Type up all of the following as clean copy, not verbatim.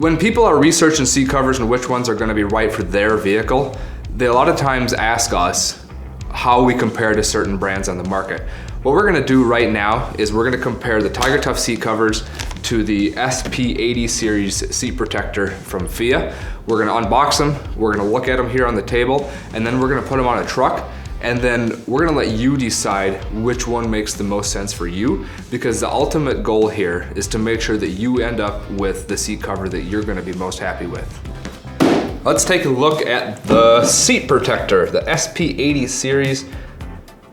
When people are researching seat covers and which ones are going to be right for their vehicle, they a lot of times ask us how we compare to certain brands on the market. What we're going to do right now is we're going to compare the TigerTough seat covers to the SP80 series seat protector from Fia. We're going to unbox them, we're going to look at them here on the table, and then we're going to put them on a truck. And then we're gonna let you decide which one makes the most sense for you, because the ultimate goal here is to make sure that you end up with the seat cover that you're gonna be most happy with. Let's take a look at the seat protector. The SP80 series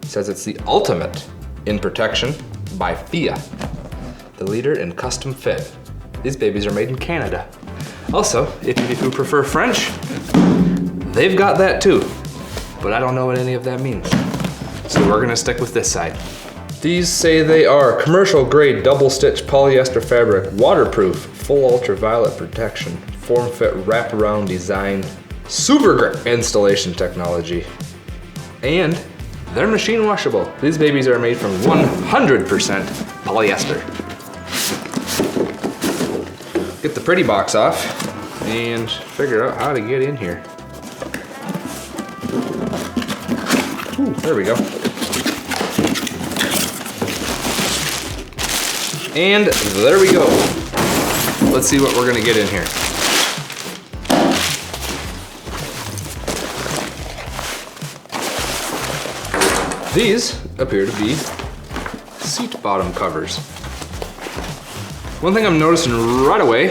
says it's the ultimate in protection by Fia, the leader in custom fit. These babies are made in Canada. Also, if you prefer French, they've got that too. But I don't know what any of that means. So we're gonna stick with this side. These say they are commercial grade double stitch polyester fabric, waterproof, full ultraviolet protection, form fit wraparound design, super grip installation technology, and they're machine washable. These babies are made from 100% polyester. Get the pretty box off and figure out how to get in here. Ooh, there we go. And there we go. Let's see what we're gonna get in here. These appear to be seat bottom covers. One thing I'm noticing right away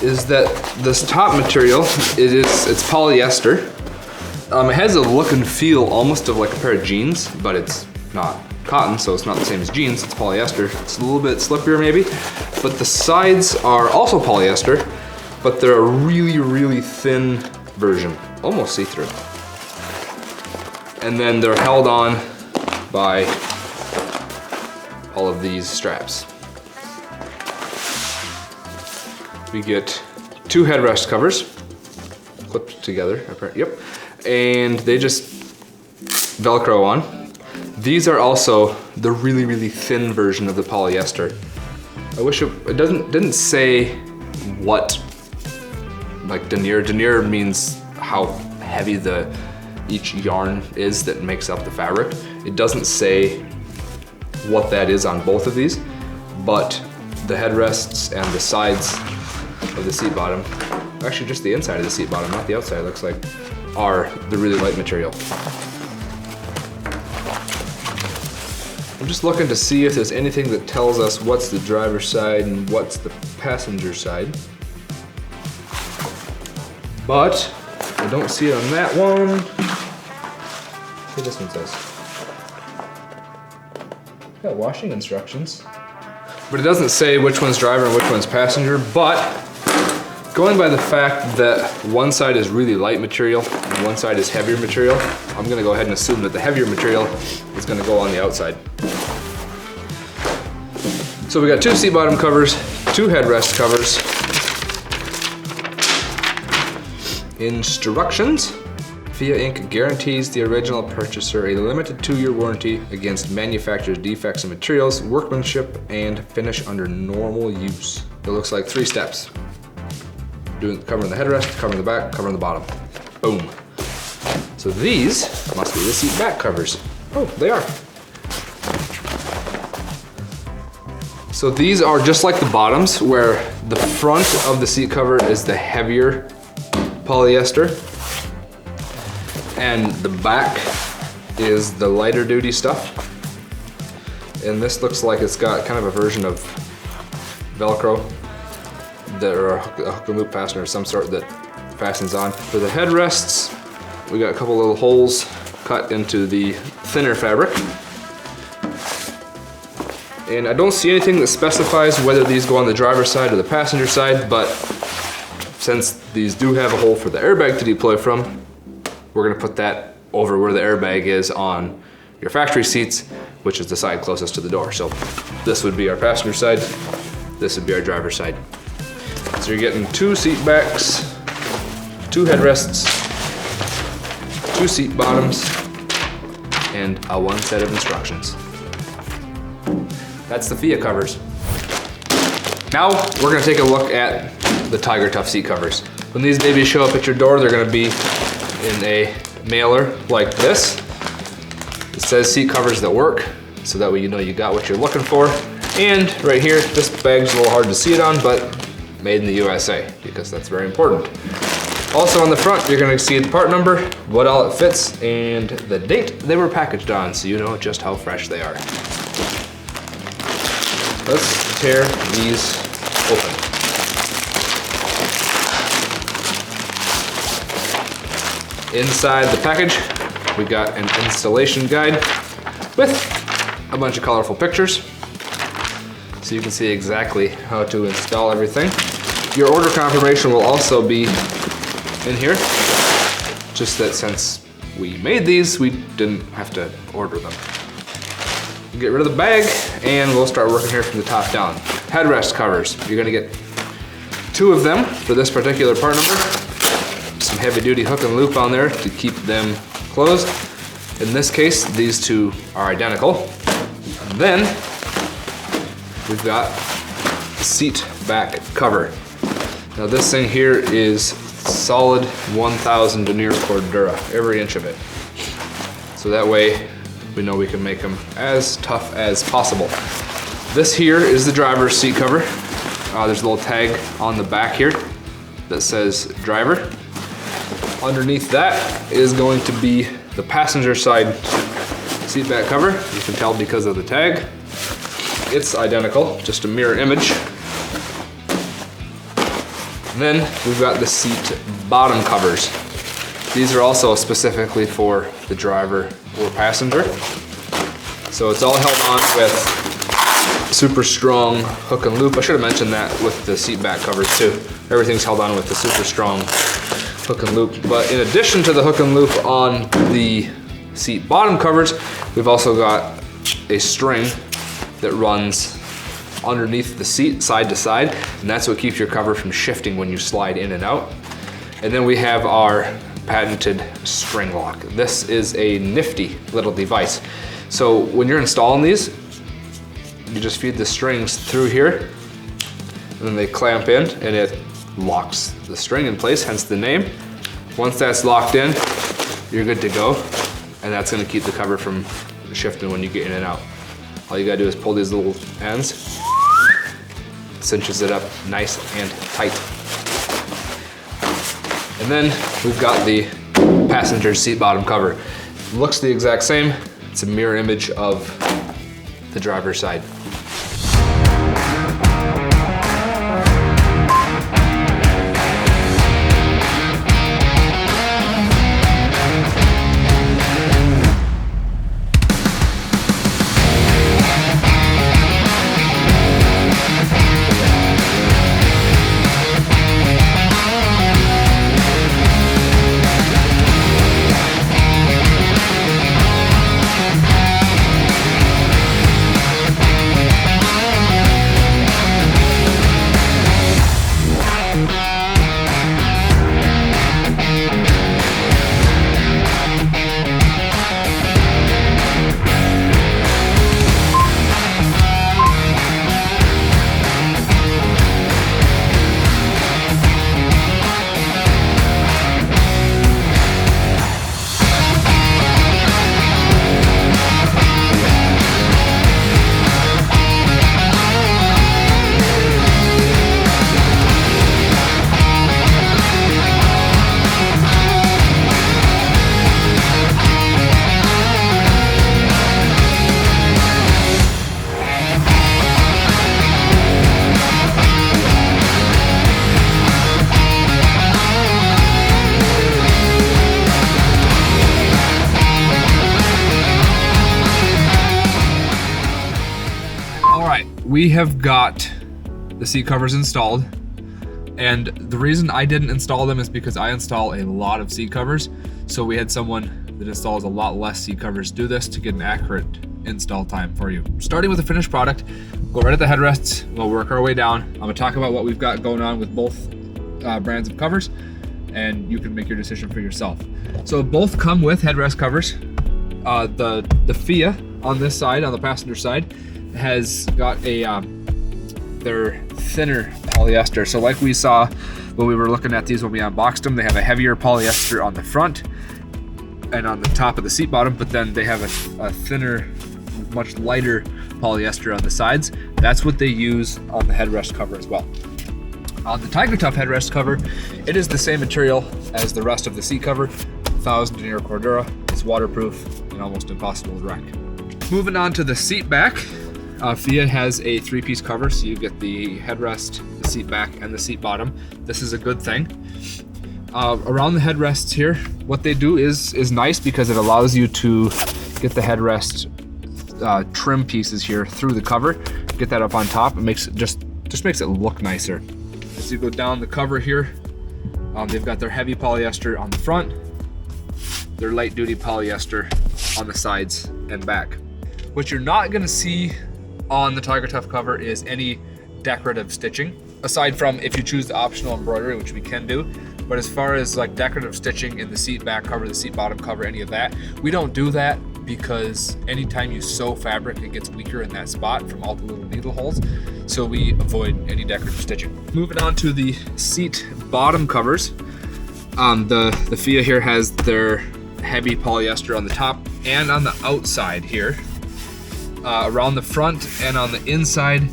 is that this top material, it's polyester. It has a look and feel almost of like a pair of jeans, but it's not cotton, so it's not the same as jeans, it's polyester. It's a little bit slippier maybe, but the sides are also polyester, but they're a really, really thin version, almost see-through. And then they're held on by all of these straps. We get two headrest covers, clipped together, yep. And they just Velcro on. These are also the really, really thin version of the polyester. I wish it didn't say what, like denier. Denier means how heavy each yarn is that makes up the fabric. It doesn't say what that is on both of these, but the headrests and the sides of the seat bottom, actually just the inside of the seat bottom, not the outside, it looks like, are the really light material. I'm just looking to see if there's anything that tells us what's the driver's side and what's the passenger side. But I don't see it on that one. See what this one says. Got washing instructions. But it doesn't say which one's driver and which one's passenger, but going by the fact that one side is really light material and one side is heavier material, I'm gonna go ahead and assume that the heavier material is gonna go on the outside. So we got two seat bottom covers, two headrest covers. Instructions. Fia Inc. guarantees the original purchaser a limited 2-year warranty against manufacturer's defects in materials, workmanship, and finish under normal use. It looks like 3 steps. Covering the headrest, covering the back, covering the bottom. Boom. So these must be the seat back covers. Oh, they are. So these are just like the bottoms, where the front of the seat cover is the heavier polyester, and the back is the lighter duty stuff. And this looks like it's got kind of a version of Velcro, or a hook and loop fastener of some sort that fastens on. For the headrests, we got a couple little holes cut into the thinner fabric. And I don't see anything that specifies whether these go on the driver's side or the passenger side, but since these do have a hole for the airbag to deploy from, we're gonna put that over where the airbag is on your factory seats, which is the side closest to the door. So this would be our passenger side, this would be our driver's side. So you're getting 2 seat backs, 2 headrests, 2 seat bottoms, and a 1 set of instructions. That's the Fia covers. Now we're gonna take a look at the TigerTough seat covers. When these babies show up at your door, they're gonna be in a mailer like this. It says seat covers that work, so that way you know you got what you're looking for. And right here, this bag's a little hard to see it on, but made in the USA, because that's very important. Also on the front, you're gonna see the part number, what all it fits, and the date they were packaged on, so you know just how fresh they are. Let's tear these open. Inside the package, we got an installation guide with a bunch of colorful pictures, so you can see exactly how to install everything. Your order confirmation will also be in here, just that since we made these, we didn't have to order them. Get rid of the bag, and we'll start working here from the top down. Headrest covers. You're gonna get 2 of them for this particular part number. Some heavy duty hook and loop on there to keep them closed. In this case, these 2 are identical. And then we've got the seat back cover. Now this thing here is solid 1000 denier cord Dura, every inch of it. So that way we know we can make them as tough as possible. This here is the driver's seat cover. There's a little tag on the back here that says driver. Underneath that is going to be the passenger side seat back cover. You can tell because of the tag. It's identical, just a mirror image. Then we've got the seat bottom covers. These are also specifically for the driver or passenger. So it's all held on with super strong hook and loop. I should have mentioned that with the seat back covers too. Everything's held on with the super strong hook and loop. But in addition to the hook and loop on the seat bottom covers, we've also got a string that runs underneath the seat, side to side, and that's what keeps your cover from shifting when you slide in and out. And then we have our patented string lock. This is a nifty little device. So when you're installing these, you just feed the strings through here, and then they clamp in, and it locks the string in place, hence the name. Once that's locked in, you're good to go, and that's gonna keep the cover from shifting when you get in and out. All you gotta do is pull these little ends, cinches it up nice and tight. And then we've got the passenger seat bottom cover. Looks the exact same. It's a mirror image of the driver's side. We have got the seat covers installed, and the reason I didn't install them is because I install a lot of seat covers, so we had someone that installs a lot less seat covers do this to get an accurate install time for you. Starting with the finished product, go right at the headrests, we'll work our way down. I'm gonna talk about what we've got going on with both brands of covers, and you can make your decision for yourself. So both come with headrest covers. The Fia on this side, on the passenger side, has got a they're thinner polyester. So like we saw when we were looking at these when we unboxed them, they have a heavier polyester on the front and on the top of the seat bottom, but then they have a thinner, much lighter polyester on the sides. That's what they use on the headrest cover as well. On the TigerTough headrest cover, it is the same material as the rest of the seat cover, 1000 denier Cordura. It's waterproof and almost impossible to wreck. Moving on to the seat back, Fia has a 3-piece cover, so you get the headrest, the seat back, and the seat bottom. This is a good thing. Around the headrests here, what they do is nice because it allows you to get the headrest trim pieces here through the cover, get that up on top. It makes it just makes it look nicer. As you go down the cover here, they've got their heavy polyester on the front, their light duty polyester on the sides and back. What you're not gonna see on the TigerTough cover is any decorative stitching, aside from if you choose the optional embroidery, which we can do. But as far as like decorative stitching in the seat back cover, the seat bottom cover, any of that, we don't do that because anytime you sew fabric, it gets weaker in that spot from all the little needle holes. So we avoid any decorative stitching. Moving on to the seat bottom covers. The Fia here has their heavy polyester on the top and on the outside here. Around the front and on the inside,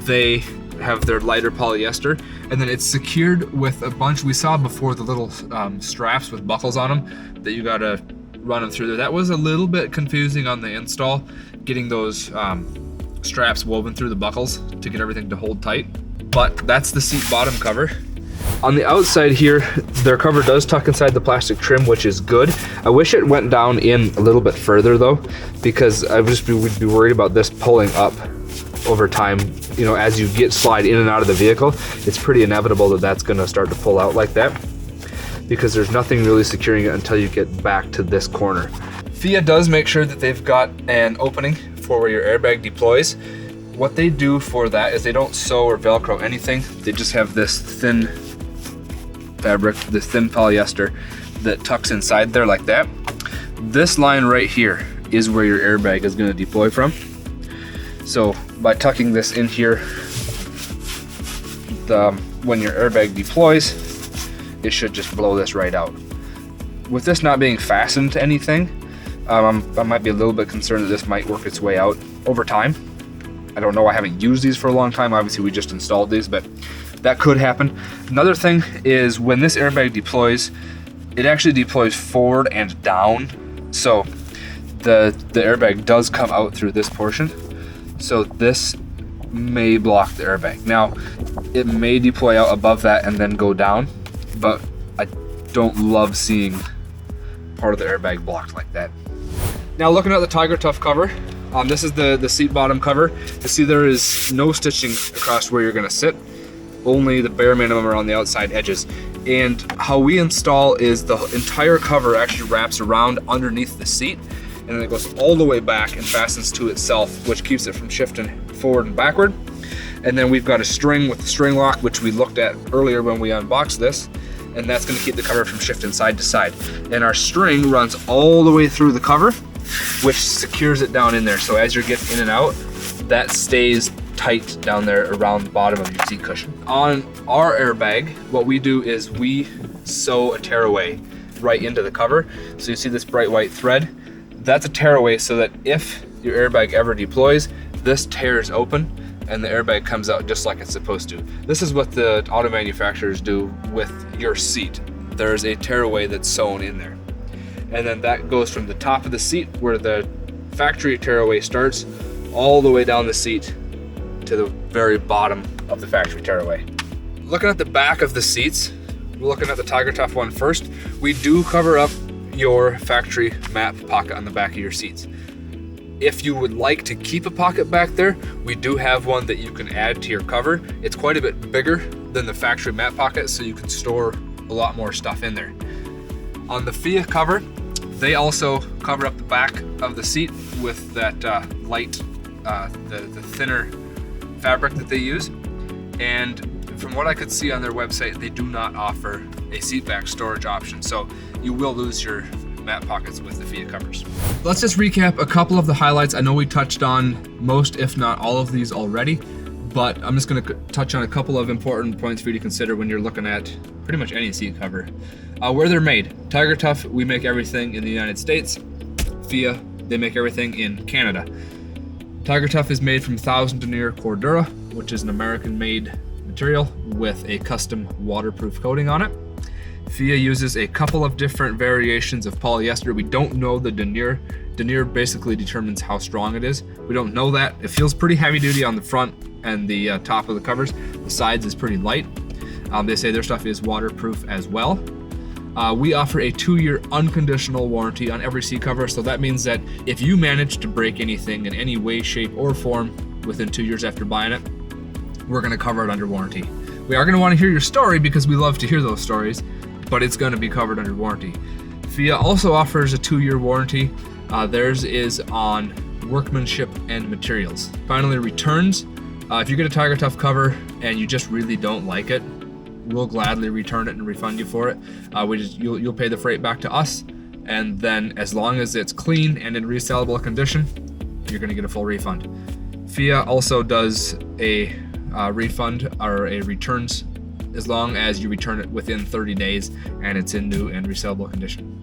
they have their lighter polyester, and then it's secured with a bunch, we saw before, the little straps with buckles on them that you gotta run them through there. That was a little bit confusing on the install, getting those straps woven through the buckles to get everything to hold tight. But that's the seat bottom cover. On the outside here, their cover does tuck inside the plastic trim, which is good. I wish it went down in a little bit further though, because we'd be worried about this pulling up over time. You know, as you slide in and out of the vehicle, it's pretty inevitable that that's gonna start to pull out like that, because there's nothing really securing it until you get back to this corner. Fia does make sure that they've got an opening for where your airbag deploys. What they do for that is they don't sew or Velcro anything. They just have this thin fabric, this thin polyester that tucks inside there like that. This line right here is where your airbag is going to deploy from. So by tucking this in here, when your airbag deploys, it should just blow this right out. With this not being fastened to anything, I might be a little bit concerned that this might work its way out over time. I don't know, I haven't used these for a long time. Obviously we just installed these, but that could happen. Another thing is when this airbag deploys, it actually deploys forward and down. So the airbag does come out through this portion. So this may block the airbag. Now, it may deploy out above that and then go down, but I don't love seeing part of the airbag blocked like that. Now looking at the TigerTough cover, this is the seat bottom cover. You see there is no stitching across where you're gonna sit, only the bare minimum around the outside edges. And how we install is the entire cover actually wraps around underneath the seat, and then it goes all the way back and fastens to itself, which keeps it from shifting forward and backward. And then we've got a string with the string lock, which we looked at earlier when we unboxed this, and that's gonna keep the cover from shifting side to side. And our string runs all the way through the cover, which secures it down in there. So as you're getting in and out, that stays tight down there around the bottom of your seat cushion. On our airbag, what we do is we sew a tearaway right into the cover. So you see this bright white thread? That's a tearaway so that if your airbag ever deploys, this tears open and the airbag comes out just like it's supposed to. This is what the auto manufacturers do with your seat. There's a tearaway that's sewn in there. And then that goes from the top of the seat where the factory tearaway starts all the way down the seat to the very bottom of the factory tearaway. Looking at the back of the seats, we're looking at the TigerTough one first. We do cover up your factory map pocket on the back of your seats. If you would like to keep a pocket back there, we do have one that you can add to your cover. It's quite a bit bigger than the factory map pocket, so you can store a lot more stuff in there. On the Fia cover, they also cover up the back of the seat with that light, the thinner fabric that they use. And from what I could see on their website, they do not offer a seat back storage option. So you will lose your mat pockets with the Fia covers. Let's just recap a couple of the highlights. I know we touched on most, if not all of these already, but I'm just going to touch on a couple of important points for you to consider when you're looking at pretty much any seat cover. Where they're made. TigerTough, we make everything in the United States. Fia, they make everything in Canada. TigerTough is made from 1000 denier Cordura, which is an American-made material with a custom waterproof coating on it. Fia uses a couple of different variations of polyester. We don't know the denier. Denier basically determines how strong it is. We don't know that. It feels pretty heavy duty on the front and the top of the covers. The sides is pretty light. They say their stuff is waterproof as well. We offer a 2-year unconditional warranty on every seat cover, so that means that if you manage to break anything in any way, shape, or form within 2 years after buying it, we're going to cover it under warranty. We are going to want to hear your story because we love to hear those stories, but it's going to be covered under warranty. Fia also offers a 2-year warranty. Theirs is on workmanship and materials. Finally, returns. If you get a TigerTough cover and you just really don't like it, we'll gladly return it and refund you for it. You'll pay the freight back to us, and then as long as it's clean and in resellable condition, you're going to get a full refund. Fia also does a refund or a returns as long as you return it within 30 days and it's in new and resellable condition.